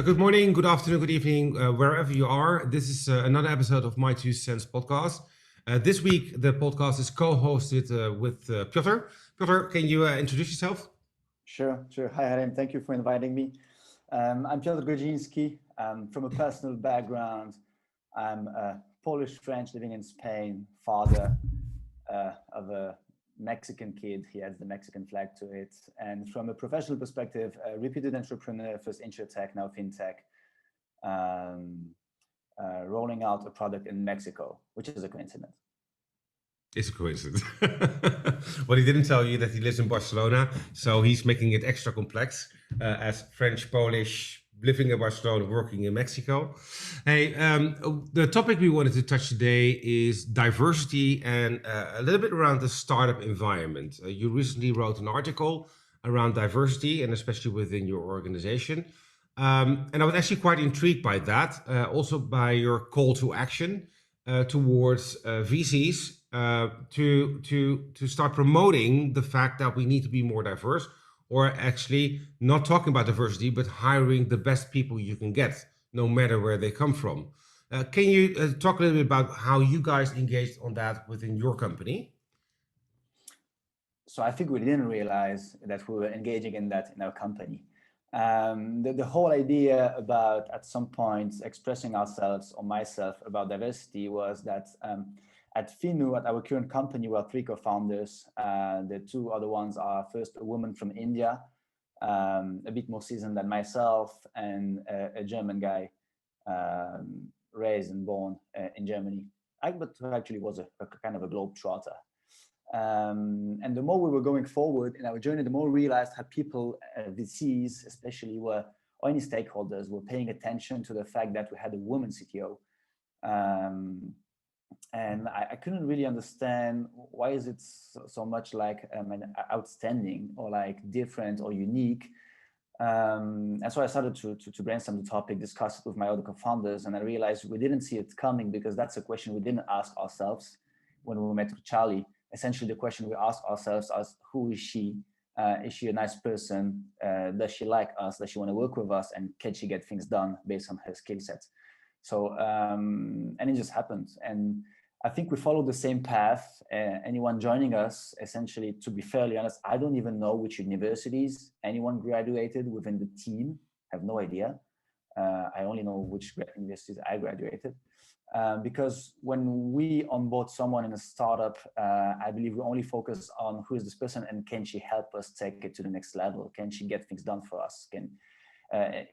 Good morning, good afternoon, good evening, wherever you are. This is another episode of My Two Cents podcast. This week, the podcast is co-hosted with Piotr. Piotr, can you introduce yourself? Sure. Hi, Rahim. Thank you for inviting me. I'm Piotr Godzinski. From a personal background, I'm a Polish-French living in Spain, father of a Mexican kid. He has the Mexican flag to it. And from a professional perspective, a reputed entrepreneur, first InsurTech, now FinTech, rolling out a product in Mexico, which is a coincidence. It's a coincidence. Well, he didn't tell you that he lives in Barcelona, so he's making it extra complex as French, Polish, living in Barcelona, working in Mexico. Hey, the topic we wanted to touch today is diversity and a little bit around the startup environment. You recently wrote an article around diversity and especially within your organization. And I was actually quite intrigued by that, also by your call to action towards VCs to start promoting the fact that we need to be more diverse, or actually not talking about diversity, but hiring the best people you can get, no matter where they come from. Can you talk a little bit about how you guys engaged on that within your company? So I think we didn't realize that we were engaging in that in our company. The whole idea about at some point expressing ourselves or myself about diversity was that at Finnu, at our current company, we are three co-founders. The two other ones are first a woman from India, a bit more seasoned than myself, and a German guy raised and born in Germany, but who actually was a kind of a globetrotter. And the more we were going forward in our journey, the more we realized how people, VCs especially, or any stakeholders were paying attention to the fact that we had a woman CTO. And I couldn't really understand why is it so much like outstanding or like different or unique. And so I started to brainstorm the topic, discuss it with my other co-founders, and I realized we didn't see it coming because that's a question we didn't ask ourselves when we met with Charlie. Essentially, the question we asked ourselves is, who is she? Is she a nice person? Does she like us? Does she want to work with us? And can she get things done based on her skill set? So, and it just happened. And I think we followed the same path. Anyone joining us, essentially, to be fairly honest, I don't even know which universities anyone graduated within the team. I have no idea. I only know which universities I graduated. Because when we onboard someone in a startup, I believe we only focus on who is this person and can she help us take it to the next level? Can she get things done for us?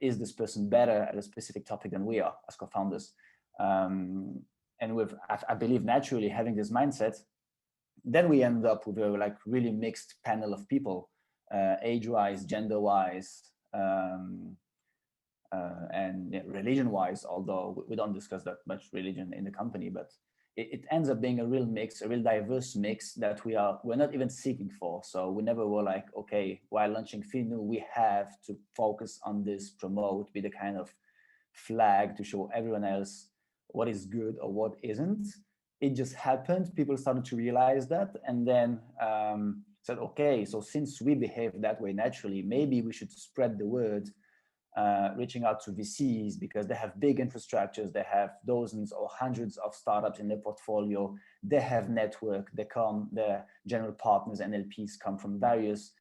Is this person better at a specific topic than we are as co-founders? And with, I believe, naturally having this mindset, then we end up with a like really mixed panel of people, age-wise, gender-wise, and religion-wise, although we don't discuss that much religion in the company, but it ends up being a real mix, a real diverse mix that we're not even seeking for. So we never were like, okay, while launching Finnu, we have to focus on this, promote, be the kind of flag to show everyone else what is good or what isn't. It just happened. People started to realize that, and then said, okay, so since we behave that way naturally, maybe we should spread the word. Reaching out to VCs because they have big infrastructures, they have dozens or hundreds of startups in their portfolio, they have network, their general partners and LPs come from various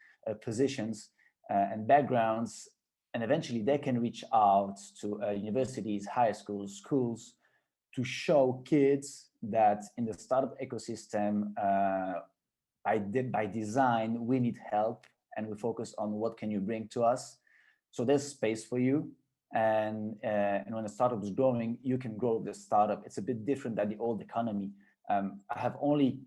positions and backgrounds, and eventually they can reach out to universities, high schools to show kids that in the startup ecosystem, by design, we need help and we focus on what can you bring to us. So there's space for you, and when a startup is growing, you can grow the startup. It's a bit different than the old economy. I have only,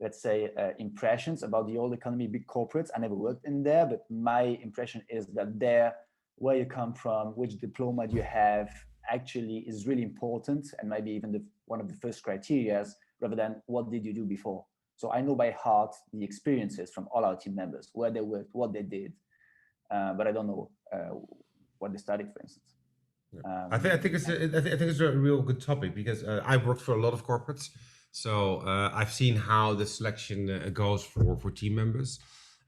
let's say, impressions about the old economy, big corporates. I never worked in there, but my impression is that there, where you come from, which diploma you have, actually is really important, and maybe even one of the first criteria, rather than what did you do before. So I know by heart the experiences from all our team members, where they worked, what they did. But I don't know what they studied, for instance. I think it's a real good topic because I've worked for a lot of corporates, so I've seen how the selection goes for team members.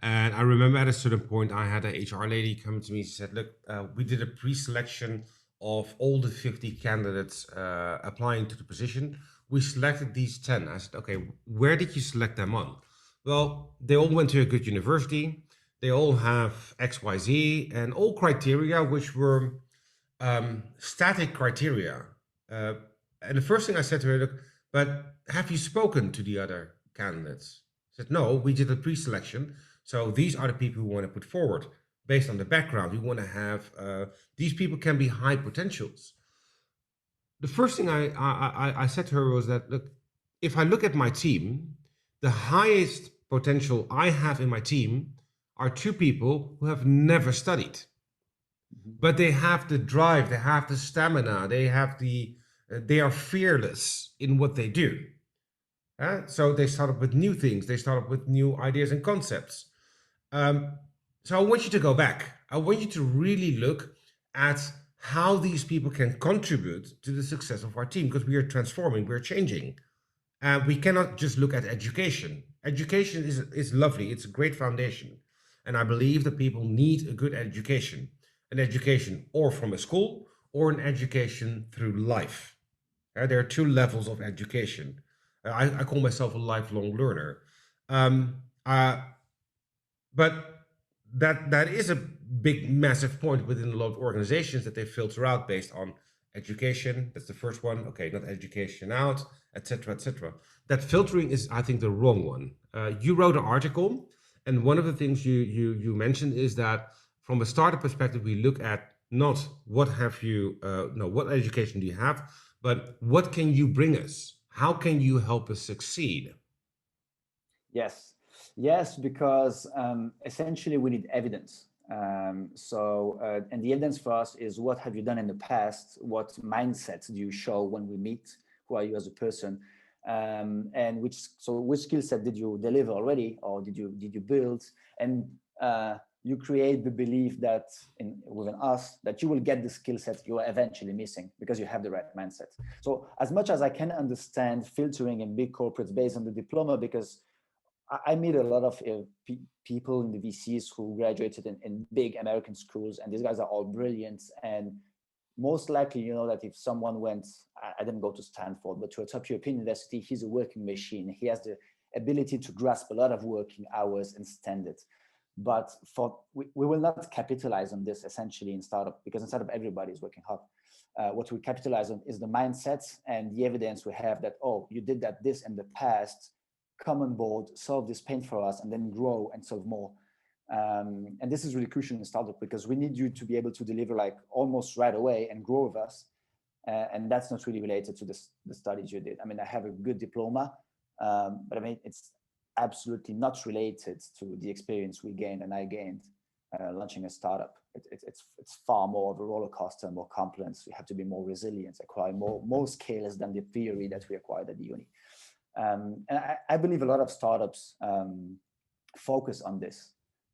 And I remember at a certain point, I had an HR lady come to me. She said, "Look, we did a pre-selection of all the 50 candidates applying to the position. We selected these 10." I said, "Okay, where did you select them on?" "Well, they all went to a good university. They all have XYZ and all criteria, which were static criteria." Uh, and the first thing I said to her, "Look, but have you spoken to the other candidates?" She said, "No, we did a pre-selection. So these are the people we want to put forward based on the background. We want to have these people can be high potentials." The first thing I said to her was that, "Look, if I look at my team, the highest potential I have in my team are two people who have never studied, but they have the drive, they have the stamina, they are fearless in what they do. So they start up with new things, they start up with new ideas and concepts. So I want you to go back. I want you to really look at how these people can contribute to the success of our team, because we are transforming, we're changing. We cannot just look at education. Education is lovely, it's a great foundation. And I believe that people need a good education. An education or from a school or an education through life. There are two levels of education. I call myself a lifelong learner. But that is a big, massive point within a lot of organizations, that they filter out based on education. That's the first one. Okay, not education out, etc., etc. That filtering is, I think, the wrong one. You wrote an article, and one of the things you mentioned is that from a startup perspective, we look at not what have you, no, what education do you have, but what can you bring us? How can you help us succeed? Yes, because essentially we need evidence. And the evidence for us is, what have you done in the past? What mindset do you show when we meet? Who are you as a person? And which skill set did you deliver already, or did you build? And you create the belief that within us that you will get the skill set you are eventually missing because you have the right mindset. So as much as I can understand filtering in big corporates based on the diploma, because I meet a lot of people in the VCs who graduated in big American schools, and these guys are all brilliant. And most likely, you know, that if someone went, I didn't go to Stanford, but to a top European university, he's a working machine. He has the ability to grasp a lot of working hours and stand it. But we will not capitalize on this essentially in startup, because in startup, everybody is working hard. What we capitalize on is the mindset and the evidence we have that, oh, you did this in the past, come on board, solve this pain for us, and then grow and solve more. And this is really crucial in startup, because we need you to be able to deliver like almost right away and grow with us. And that's not really related to the studies you did. I mean, I have a good diploma, but I mean, it's absolutely not related to the experience we gained and I gained launching a startup. It's far more of a roller coaster, more complex. You have to be more resilient, acquire more skills than the theory that we acquired at the uni. And I believe a lot of startups focus on this,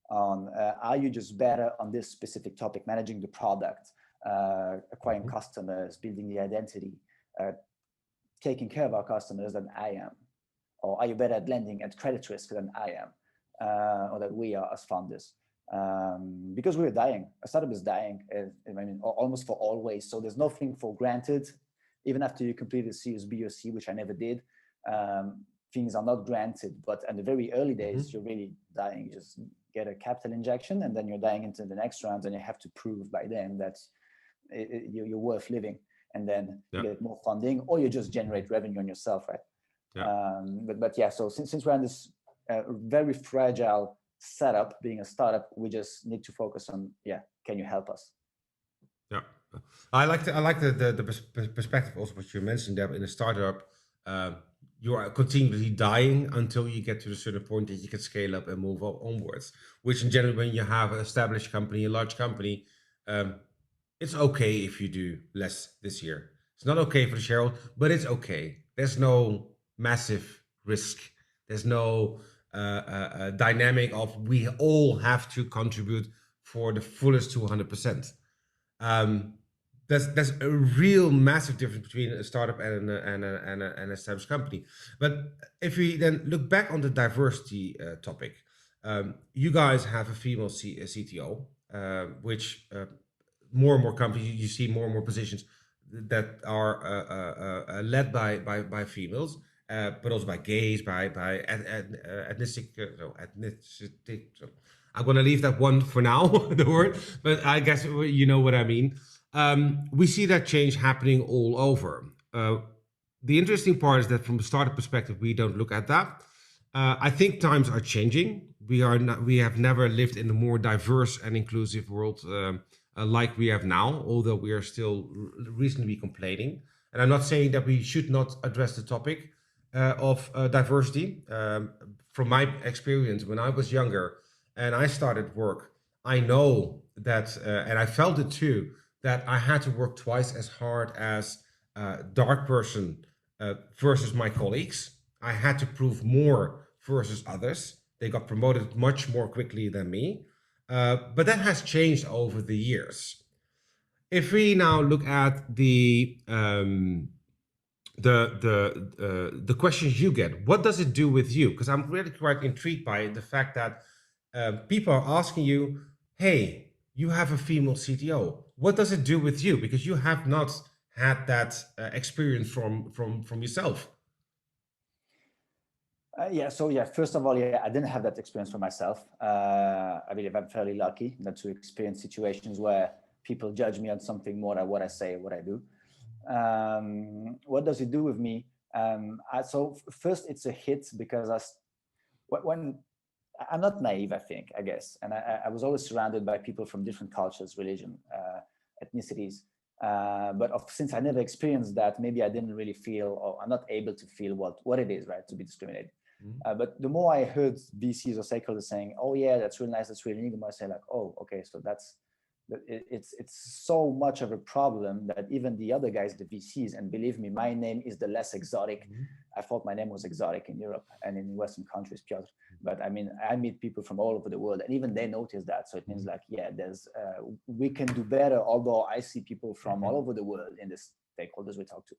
are you just better on this specific topic, managing the product, acquiring customers, building the identity, taking care of our customers than I am? Or are you better at lending at credit risk than I am, or that we are as founders? Because we're dying. A startup is dying, I mean, almost for always. So there's nothing for granted. Even after you complete a Series B or C, which I never did, things are not granted. But in the very early days, you're really dying. You just get a capital injection, and then you're dying into the next round, and you have to prove by then that you're worth living. And then you get more funding, or you just generate revenue on yourself, right? But yeah, so since we're in this very fragile setup, being a startup, we just need to focus on, can you help us? Yeah, I like the perspective also what you mentioned there. In a startup, you are continually dying until you get to a certain point that you can scale up and move onwards. Which in general, when you have an established company, a large company, it's okay if you do less this year. It's not okay for the shareholder, but it's okay. There's no massive risk. There's no dynamic of we all have to contribute for the fullest 200%. There's a real massive difference between a startup and an established company. But if we then look back on the diversity topic, You guys have a female CTO, which more and more companies, you see more and more positions that are led by females, but also by gays, by ethnicity. So I'm going to leave that one for now, the word, but I guess you know what I mean. We see that change happening all over. The interesting part is that from a startup perspective, we don't look at that. I think times are changing. We have never lived in a more diverse and inclusive world like we have now, although we are still reasonably complaining. And I'm not saying that we should not address the topic of diversity. From my experience, when I was younger and I started work, I know that, and I felt it too, that I had to work twice as hard as a dark person versus my colleagues. I had to prove more versus others. They got promoted much more quickly than me. But that has changed over the years. If we now look at the questions you get, what does it do with you? Because I'm really quite intrigued by the fact that people are asking you, hey, you have a female CTO. What does it do with you? Because you have not had that experience from yourself. First of all, I didn't have that experience for myself. I believe I'm fairly lucky not to experience situations where people judge me on something more than what I say, what I do. What does it do with me? So first, it's a hit because when I'm not naive, I guess, and I was always surrounded by people from different cultures, religion, ethnicities. But since I never experienced that, maybe I didn't really feel, or I'm not able to feel what it is, right, to be discriminated. But the more I heard VCs or stakeholders saying, "Oh yeah, that's really nice, that's really neat," I say like, "Oh, okay, so it's so much of a problem that even the other guys, the VCs, and believe me, my name is the less exotic. I thought my name was exotic in Europe and in Western countries, Piotr. But I mean, I meet people from all over the world, and even they notice that. So it means like, yeah, we can do better. Although I see people from all over the world in the stakeholders we talk to.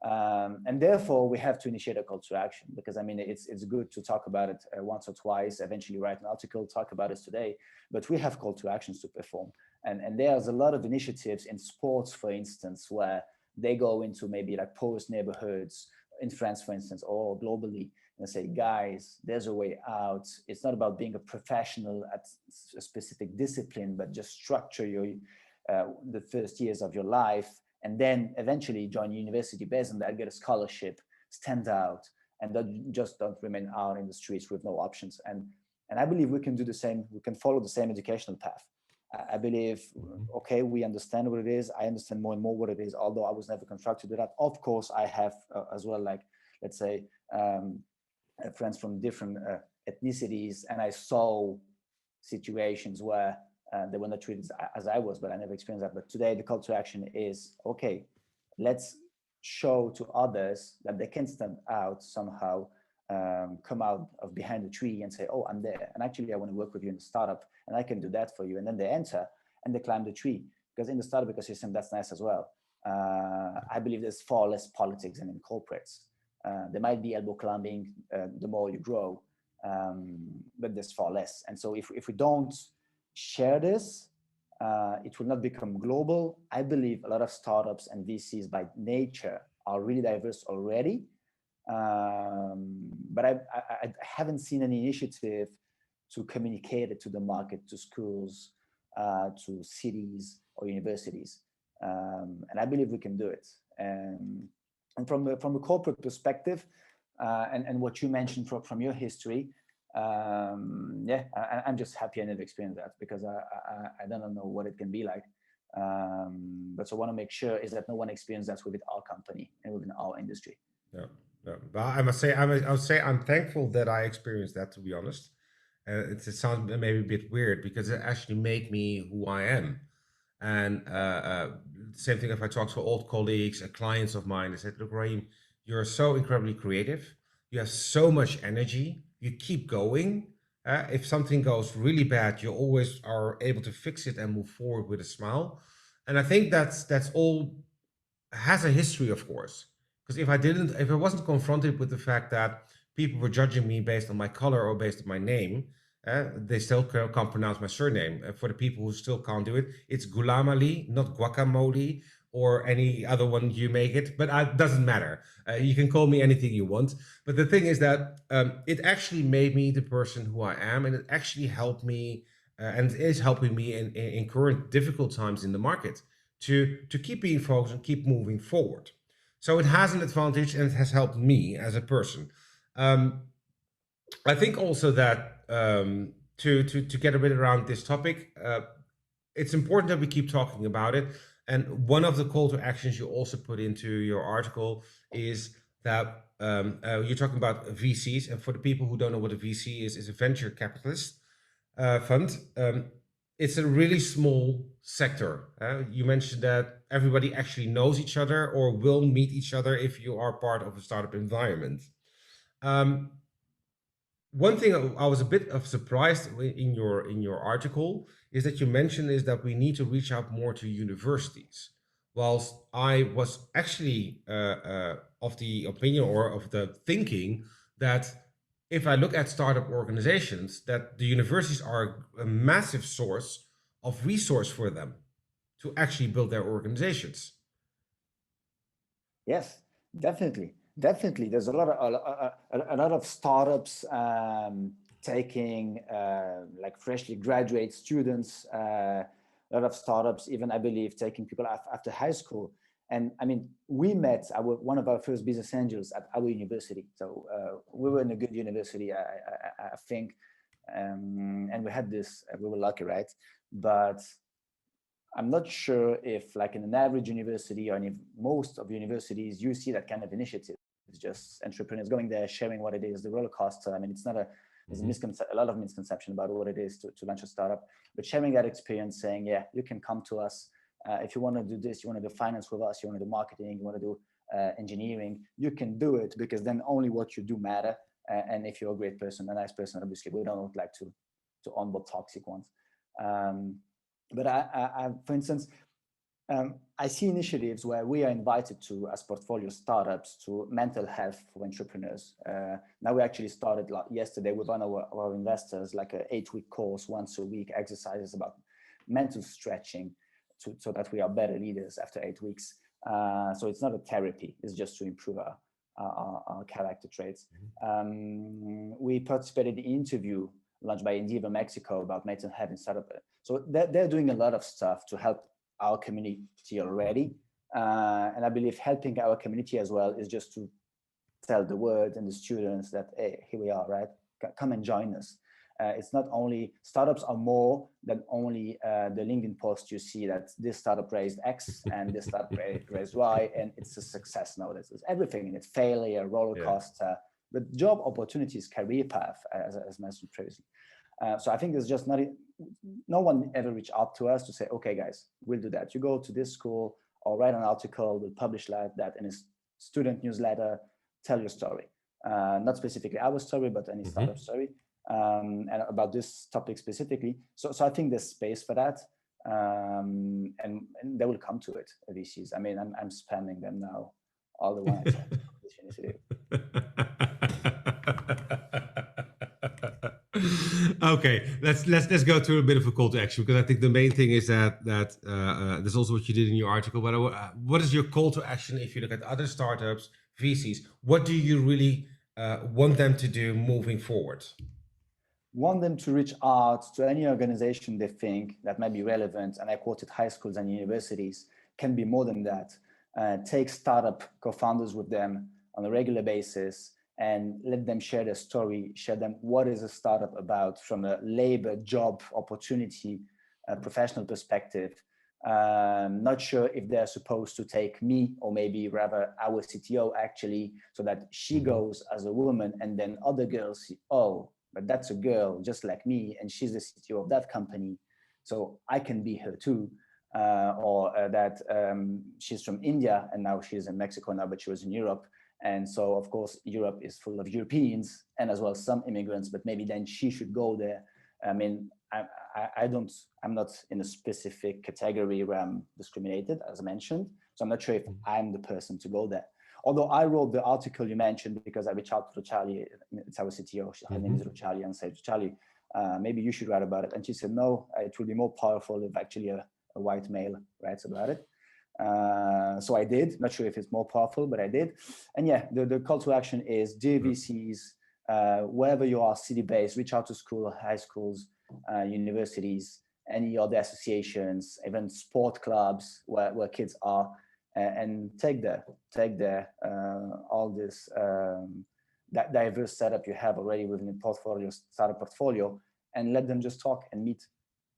And therefore, we have to initiate a call to action, because I mean, it's good to talk about it once or twice, eventually write an article, talk about it today, but we have call to actions to perform. And there's a lot of initiatives in sports, for instance, where they go into maybe like poorest neighborhoods in France, for instance, or globally, and say, guys, there's a way out. It's not about being a professional at a specific discipline, but just structure the first years of your life, and then eventually join university based on that, get a scholarship, stand out, and don't remain out in the streets with no options. And I believe we can do the same. We can follow the same educational path. I believe, okay, we understand what it is. I understand more and more what it is, although I was never constructed to that. Of course, I have as well, like, let's say, friends from different ethnicities, and I saw situations where they were not treated as I was, but I never experienced that. But today, the call to action is, okay, let's show to others that they can stand out somehow, come out of behind the tree and say, oh, I'm there. And actually, I want to work with you in the startup, and I can do that for you. And then they enter and they climb the tree, because in the startup ecosystem, that's nice as well. I believe there's far less politics than in corporates. There might be elbow climbing the more you grow, but there's far less. And so if we don't share this, it will not become global. I believe a lot of startups and VCs by nature are really diverse already. But I haven't seen any initiative to communicate it to the market, to schools, to cities or universities. And I believe we can do it. And from a corporate perspective, and what you mentioned from your history, I'm just happy I never experienced that, because I don't know what it can be like. But so I want to make sure is that no one experienced that within our company and within our industry. Yeah. But I must say, I'm thankful that I experienced that, to be honest. It sounds maybe a bit weird, because it actually made me who I am. And same thing if I talk to old colleagues and clients of mine, they said, look, Rahim, you're so incredibly creative. You have so much energy. You keep going. If something goes really bad, you always are able to fix it and move forward with a smile. And I think that's all has a history, of course. Because if I wasn't confronted with the fact that people were judging me based on my color or based on my name, They still can't pronounce my surname. For the people who still can't do it, it's Gulamali, not guacamole or any other one you make it, but it doesn't matter. You can call me anything you want. But the thing is that it actually made me the person who I am, and it actually helped me, and it is helping me in current difficult times in the market to keep being focused and keep moving forward. So it has an advantage, and it has helped me as a person. I think also that to get a bit around this topic, it's important that we keep talking about it. And one of the call to actions you also put into your article is that you're talking about VCs. And for the people who don't know what a VC is a venture capitalist fund. It's a really small sector. You mentioned that everybody actually knows each other or will meet each other if you are part of a startup environment. One thing I was a bit of surprised in your article is that you mentioned is that we need to reach out more to universities. Whilst I was actually of the opinion or of the thinking that if I look at startup organizations, that the universities are a massive source of resource for them to actually build their organizations. Yes, definitely. Definitely. There's a lot of startups taking like freshly graduate students, a lot of startups, even I believe, taking people after high school. And I mean, we met one of our first business angels at our university. So we were in a good university, I think. And we had this, we were lucky, right? But I'm not sure if like in an average university or in most of universities, you see that kind of initiative. It's just entrepreneurs going there, sharing what it is, the roller coaster. I mean, it's not there's a lot of misconception about what it is to launch a startup, but sharing that experience, saying, yeah, you can come to us. If you want to do this, you want to do finance with us, you want to do marketing, you want to do engineering, you can do it, because then only what you do matter. And if you're a great person, a nice person, obviously, we don't like to onboard toxic ones. But I, for instance, I see initiatives where we are invited to, as portfolio startups, to mental health for entrepreneurs. Now we actually started yesterday with one of our investors, like an 8-week course, once a week, exercises about mental stretching, so that we are better leaders after 8 weeks. So it's not a therapy; it's just to improve our character traits. We participated in the interview launched by Endeavor Mexico about mental health in startup. So they're doing a lot of stuff to help our community already. And I believe helping our community as well is just to tell the word and the students that, hey, here we are, right? Come and join us. It's not only, startups are more than only the LinkedIn post you see that this startup raised X and this startup raised Y, and it's a success nowadays. There's everything in it, failure, roller coaster, but job opportunities, career path, as mentioned previously. So I think there's just no one ever reached out to us to say, okay, guys, we'll do that. You go to this school or write an article, we'll publish that in a student newsletter, tell your story. Not specifically our story, but any startup story, and about this topic specifically. So I think there's space for that. And they will come to it, VCs. I mean, I'm spamming them now, all the ones this initiative. Okay, let's go to a bit of a call to action, because I think the main thing is that there's also what you did in your article. But what is your call to action if you look at other startups, VCs? What do you really want them to do moving forward? Want them to reach out to any organization they think that might be relevant, and I quoted high schools and universities, can be more than that. Take startup co-founders with them on a regular basis and let them share their story, share them what is a startup about from a labor, job, opportunity, professional perspective. Not sure if they're supposed to take me or maybe rather our CTO actually, so that she goes as a woman and then other girls see, oh, but that's a girl just like me and she's the CTO of that company, so I can be her too. Or that she's from India and now she's in Mexico now, but she was in Europe. And so, of course, Europe is full of Europeans and as well some immigrants, but maybe then she should go there. I mean, I'm not in a specific category where I'm discriminated, as I mentioned. So I'm not sure if I'm the person to go there. Although I wrote the article you mentioned because I reached out to Charlie, it's our CTO, her name is Charlie, and said, Charlie, Maybe you should write about it. And she said, no, it will be more powerful if actually a white male writes about it. So I did. Not sure if it's more powerful, but I did. And yeah, the call to action is DVCs, wherever you are, city-based, reach out to school, high schools, universities, any other associations, even sport clubs where kids are, and take their all this that diverse setup you have already within the portfolio, startup portfolio, and let them just talk and meet.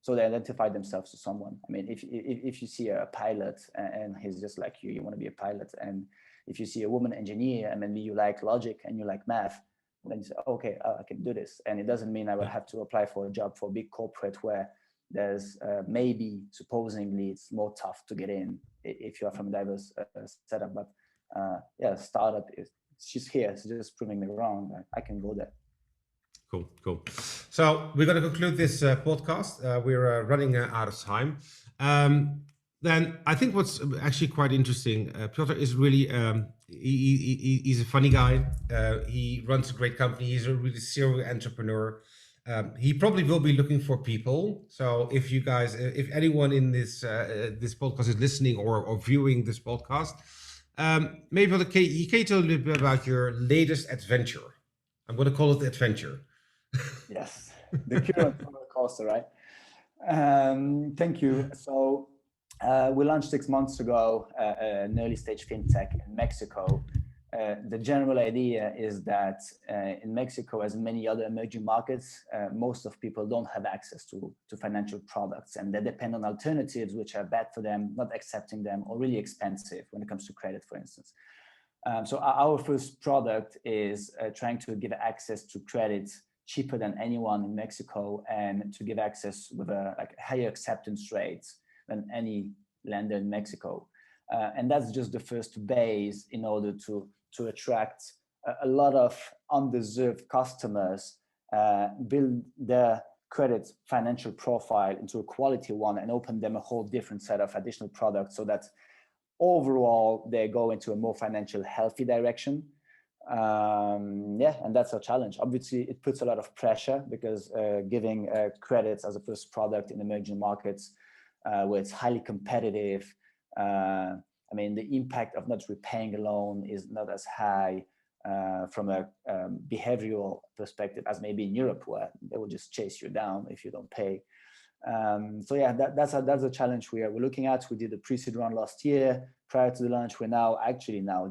So they identify themselves to someone. I mean, if you see a pilot and he's just like you want to be a pilot. And if you see a woman engineer and maybe you like logic and you like math, then you say, okay, I can do this. And it doesn't mean I will have to apply for a job for a big corporate where there's maybe supposedly it's more tough to get in if you are from a diverse setup. But yeah, startup she's here. It's just proving me wrong. I can go there. Cool. So we're going to conclude this podcast. We're running out of time. Then I think what's actually quite interesting, Piotr is really, he's a funny guy. He runs a great company. He's a really serial entrepreneur. He probably will be looking for people. So if you guys, if anyone in this this podcast is listening or viewing this podcast, maybe you can tell a little bit about your latest adventure. I'm going to call it the adventure. Yes, the current roller coaster, right? Thank you. So we launched 6 months ago an early stage fintech in Mexico. The general idea is that in Mexico, as in many other emerging markets, most of people don't have access to financial products, and they depend on alternatives which are bad for them, not accepting them, or really expensive when it comes to credit, for instance. So our first product is trying to give access to credit cheaper than anyone in Mexico, and to give access with a higher acceptance rates than any lender in Mexico. And that's just the first base in order to attract a lot of undeserved customers, build their credit financial profile into a quality one, and open them a whole different set of additional products so that overall they go into a more financial healthy direction. Yeah, and that's a challenge. Obviously, it puts a lot of pressure because giving credits as a first product in emerging markets where it's highly competitive, I mean, the impact of not repaying a loan is not as high from a behavioral perspective as maybe in Europe, where they will just chase you down if you don't pay. So yeah, that's a challenge we're looking at. We did a pre-seed round last year. Prior to the launch, we're now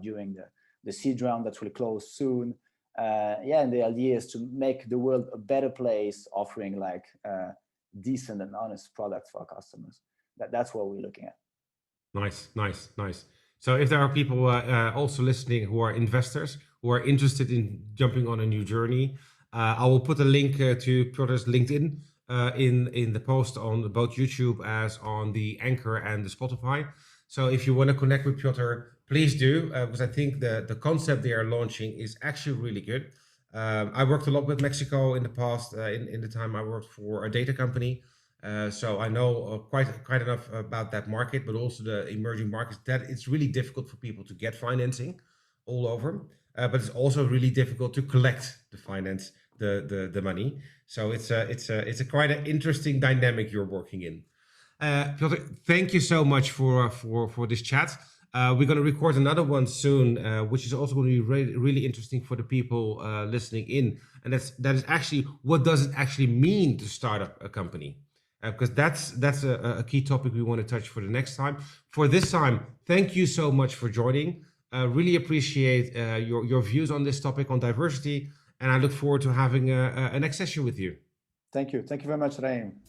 during the seed round that will close soon. Yeah, and the idea is to make the world a better place, offering like decent and honest products for our customers. That's what we're looking at. Nice. So if there are people also listening who are investors, who are interested in jumping on a new journey, I will put a link to Piotr's LinkedIn in the post on both YouTube as on the Anchor and the Spotify. So if you want to connect with Piotr, please do, because I think the concept they are launching is actually really good. I worked a lot with Mexico in the past, in the time I worked for a data company. So I know quite enough about that market, but also the emerging markets, that it's really difficult for people to get financing all over. But it's also really difficult to collect the money. So it's a quite an interesting dynamic you're working in. Piotr, thank you so much for this chat. We're going to record another one soon, which is also going to be really interesting for the people listening in. And that is actually, what does it actually mean to start up a company? Because that's a key topic we want to touch for the next time. For this time, thank you so much for joining. Really appreciate your views on this topic, on diversity, and I look forward to having a next session with you. Thank you very much, Rahim.